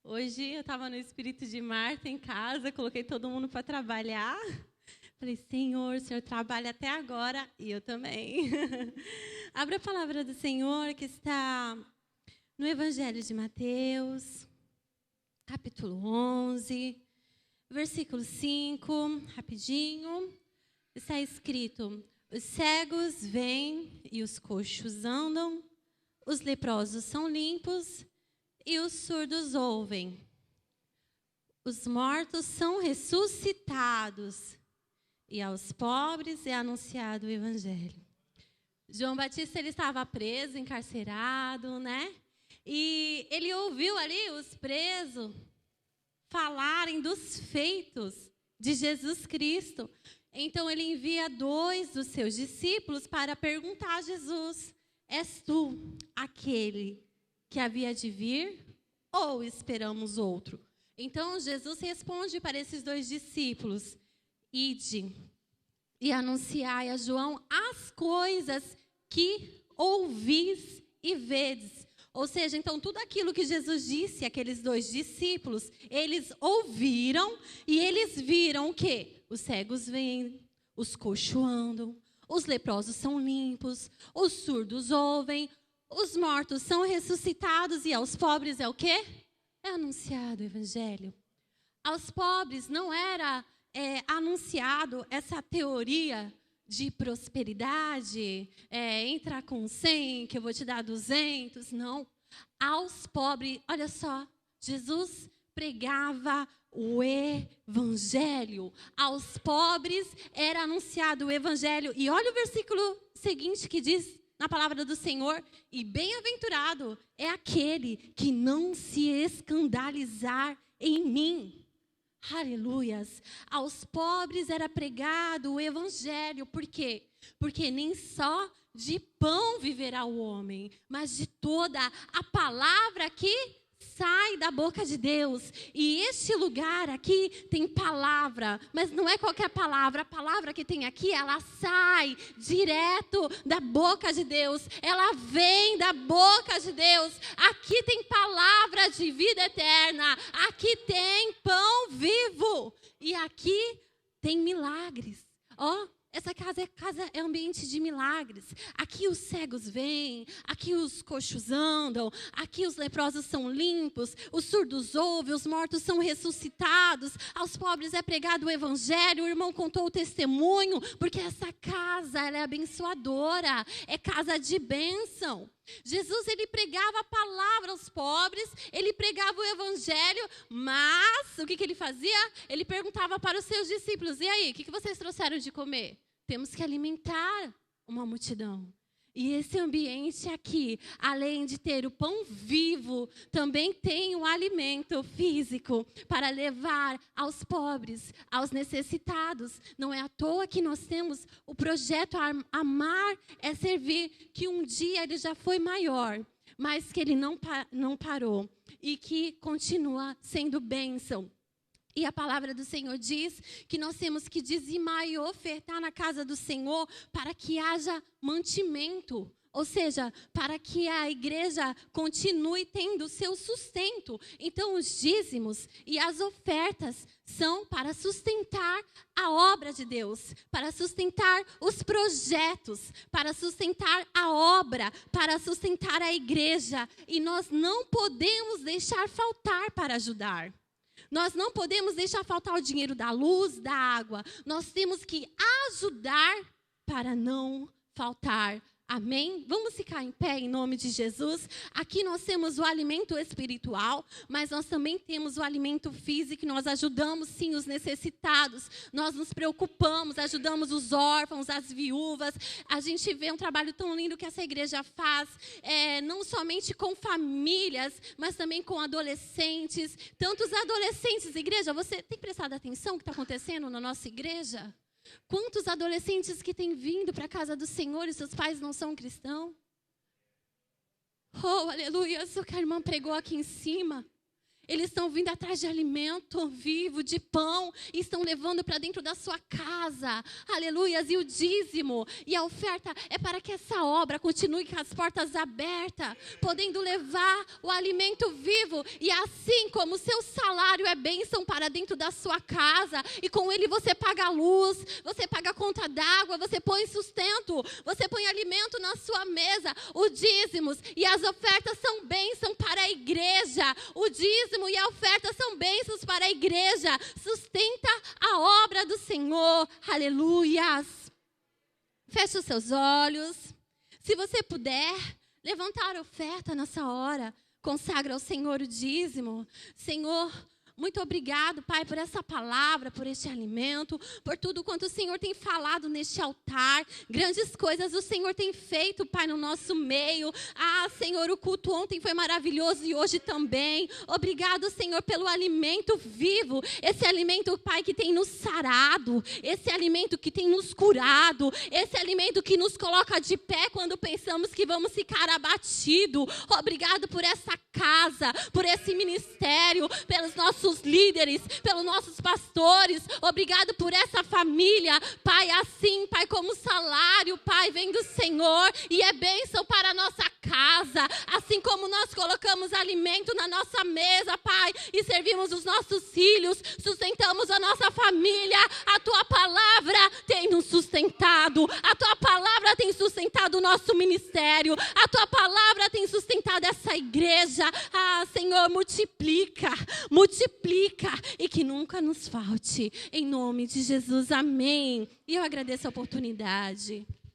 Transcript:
Hoje eu estava no espírito de Marta em casa, coloquei todo mundo para trabalhar. Falei, Senhor, o Senhor trabalha até agora e eu também. Abra a palavra do Senhor que está no Evangelho de Mateus, capítulo 11, versículo 5, rapidinho. Está escrito, os cegos vêm e os coxos andam, os leprosos são limpos e os surdos ouvem. Os mortos são ressuscitados e aos pobres é anunciado o Evangelho. João Batista ele estava preso, encarcerado, né? E ele ouviu ali os presos falarem dos feitos de Jesus Cristo. Então ele envia 2 dos seus discípulos para perguntar a Jesus, és tu aquele que havia de vir ou esperamos outro? Então Jesus responde para esses 2 discípulos, ide e anunciai a João as coisas que ouvis e vedes. Ou seja, então tudo aquilo que Jesus disse àqueles 2 discípulos, eles ouviram e eles viram o quê? Os cegos vêm, os coxos andam, os leprosos são limpos, os surdos ouvem, os mortos são ressuscitados e aos pobres é o quê? É anunciado o Evangelho. Aos pobres não era anunciado essa teoria de prosperidade, entra com 100 que eu vou te dar 200, não. Aos pobres, olha só, Jesus pregava o Evangelho. Aos pobres era anunciado o Evangelho. E olha o versículo seguinte que diz na palavra do Senhor, e bem-aventurado é aquele que não se escandalizar em mim. Aleluias. Aos pobres era pregado o Evangelho. Por quê? Porque nem só de pão viverá o homem, mas de toda a palavra que sai da boca de Deus. E este lugar aqui tem palavra, mas não é qualquer palavra. A palavra que tem aqui, ela sai direto da boca de Deus. Ela vem da boca de Deus. Aqui tem palavra de vida eterna. Aqui tem pão vivo. E aqui tem milagres. Essa casa é ambiente de milagres. Aqui os cegos vêm, aqui os coxos andam, aqui os leprosos são limpos, os surdos ouvem, os mortos são ressuscitados, aos pobres é pregado o Evangelho, o irmão contou o testemunho, porque essa casa ela é abençoadora, é casa de bênção. Jesus ele pregava a palavra aos pobres, ele pregava o Evangelho, mas o que ele fazia? Ele perguntava para os seus discípulos, e aí, o que vocês trouxeram de comer? Temos que alimentar uma multidão. E esse ambiente aqui, além de ter o pão vivo, também tem um alimento físico para levar aos pobres, aos necessitados. Não é à toa que nós temos o projeto Amar é Servir, que um dia ele já foi maior, mas que ele não parou e que continua sendo bênção. E a palavra do Senhor diz que nós temos que dizimar e ofertar na casa do Senhor para que haja mantimento. Ou seja, para que a igreja continue tendo seu sustento. Então, os dízimos e as ofertas são para sustentar a obra de Deus, para sustentar os projetos, para sustentar a obra, para sustentar a igreja. E nós não podemos deixar faltar para ajudar. Nós não podemos deixar faltar o dinheiro da luz, da água. Nós temos que ajudar para não faltar. Amém? Vamos ficar em pé em nome de Jesus. Aqui nós temos o alimento espiritual, mas nós também temos o alimento físico. Nós ajudamos sim os necessitados. Nós nos preocupamos, ajudamos os órfãos, as viúvas. A gente vê um trabalho tão lindo que essa igreja faz, não somente com famílias, mas também com adolescentes. Tantos adolescentes, igreja, você tem prestado atenção no que está acontecendo na nossa igreja? Quantos adolescentes que têm vindo para a casa do Senhor e seus pais não são cristãos? Oh, aleluia, isso que a irmã pregou aqui em cima. Eles estão vindo atrás de alimento vivo, de pão, e estão levando para dentro da sua casa. Aleluias. E o dízimo e a oferta é para que essa obra continue com as portas abertas, podendo levar o alimento vivo. E assim como o seu salário é bênção para dentro da sua casa, e com ele você paga a luz, você paga a conta d'água, você põe sustento, você põe alimento na sua mesa. Os dízimos e as ofertas são bênção para a igreja. O dízimo e a oferta são bênçãos para a igreja. Sustenta a obra do Senhor. Aleluias. Feche os seus olhos. Se você puder, levantar a oferta nessa hora. Consagra ao Senhor o dízimo. Senhor, muito obrigado, Pai, por essa palavra, por este alimento, por tudo quanto o Senhor tem falado neste altar. Grandes coisas o Senhor tem feito, Pai, no nosso meio. Senhor, o culto ontem foi maravilhoso e hoje também. Obrigado, Senhor, pelo alimento vivo. Esse alimento, Pai, que tem nos sarado. Esse alimento que tem nos curado. Esse alimento que nos coloca de pé quando pensamos que vamos ficar abatidos. Obrigado por essa casa, por esse ministério, pelos nossos líderes, pelos nossos pastores. Obrigado por essa família, Pai, assim, Pai, como salário, Pai, vem do Senhor e é bênção para a nossa casa, assim como nós colocamos alimento na nossa mesa, Pai, e servimos os nossos filhos, sustentamos a nossa família. A Tua palavra tem nos sustentado, a Tua palavra tem sustentado o nosso ministério, a Tua palavra tem sustentado essa igreja. Senhor, multiplica e que nunca nos falte. Em nome de Jesus, amém. E eu agradeço a oportunidade.